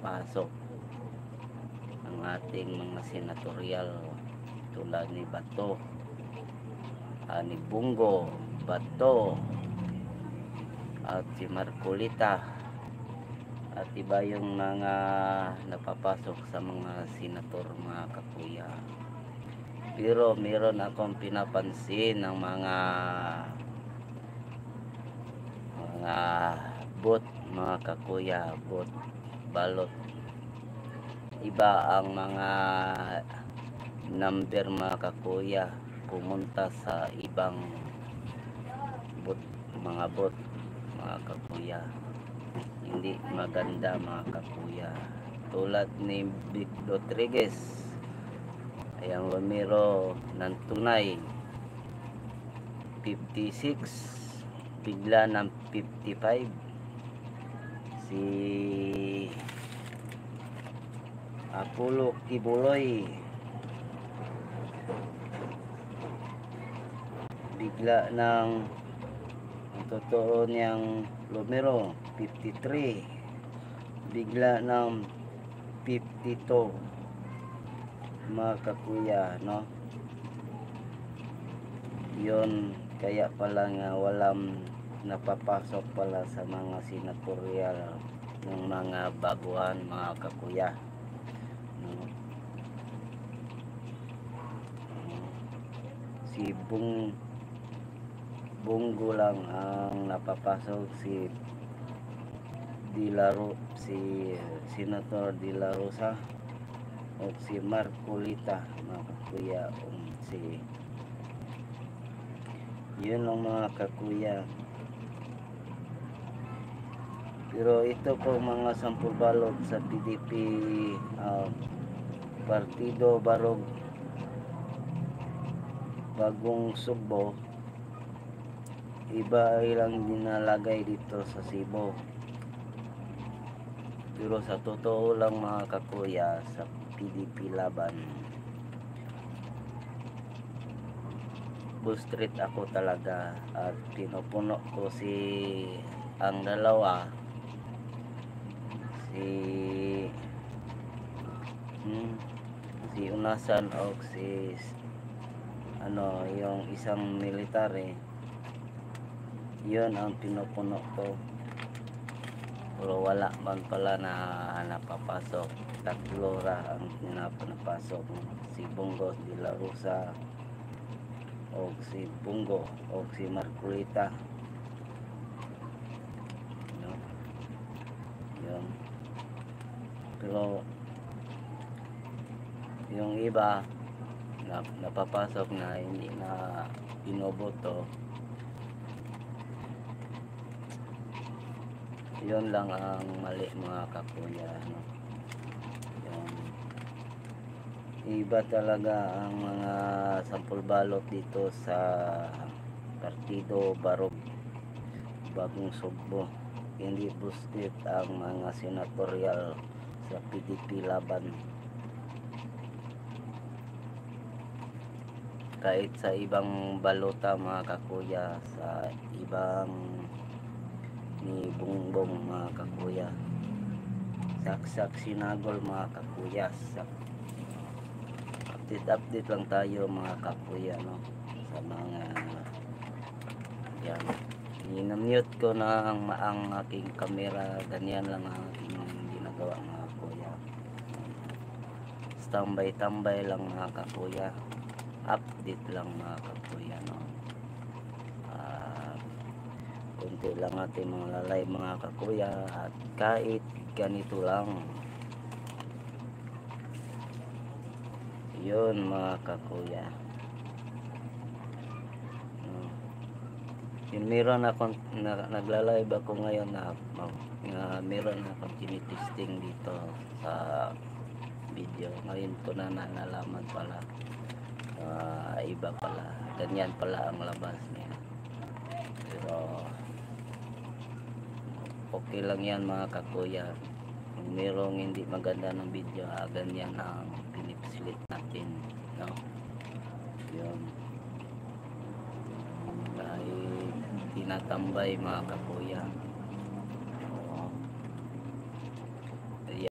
napapasok ang ating mga senatorial tulad ni Bato, ni Bungo, Bato at si Marcolita at iba yung mga napapasok sa mga senator mga kakuya. Pero meron akong pinapansin ng mga bot mga kakuya, bot balot. Iba ang mga number mga kakuya pumunta sa ibang bot, mga bot mga kakuya. Hindi maganda mga kakuya. Tulad ni Vic Rodriguez, ayang Romero ng tunay 56, bigla ng 55. Si Apollo Kibuloy bigla ng ang totoo niyang Romero 53, bigla ng 52 mga kakuya, no? Yun kaya pala nga walang napapasok pala sa mga senatorial ng mga baguhan mga kakuya, no? Si Bungo lang ang napapasok, si si Senator De La Rosa o si Marcolita mga kakuya, yun lang mga kakuya. Pero ito po mga sampul balot sa PDP Partido Barog Bagong Subo, iba ilang dinalagay dito sa Cebu. Pero sa totoo lang mga kakuya, sa PDP laban, bustrit ako talaga at pinupuno ko ang dalawa, si Unasan o si yung isang military. Yun ang pinupuno ko. Pero wala man pala na napapasok. Tatlo ra ang napapasok, si Bungo De La Rosa o si Bungo o si Marcolita, no? Yun. Pero yung iba napapasok na hindi na binoboto, yun lang ang mali mga kakuya, no? Yung iba talaga ang mga sampul balot dito sa Partido Barog Bagong Subo. Hindi bustit ang mga senatorial sa PDP laban. Kahit sa ibang balota mga kakuya, sa ibang ni Bongbong mga kakuya, saksak sinagol mga kakuya. Update lang tayo mga kakuya, no? Sa mga yan, i-mute ko na ang aking camera. Ganyan lang ang aking ginagawa mga kuya. Tambay lang mga kakuya, update lang mga kakuya, no? Kunti lang ating mga lalay mga kakuya, at kahit ganito lang, yun mga kakuya. Yun, meron akong naglalive ako ngayon na meron akong tinitesting dito sa video. Ngayon ko na nalaman pala, iba pala, ganyan pala ang labas niya. Pero okay lang yan mga kakuya. Kung merong hindi maganda ng video, ganyan ang pinipsilit natin, no? Yun, dahil tinatambay mga kakuya.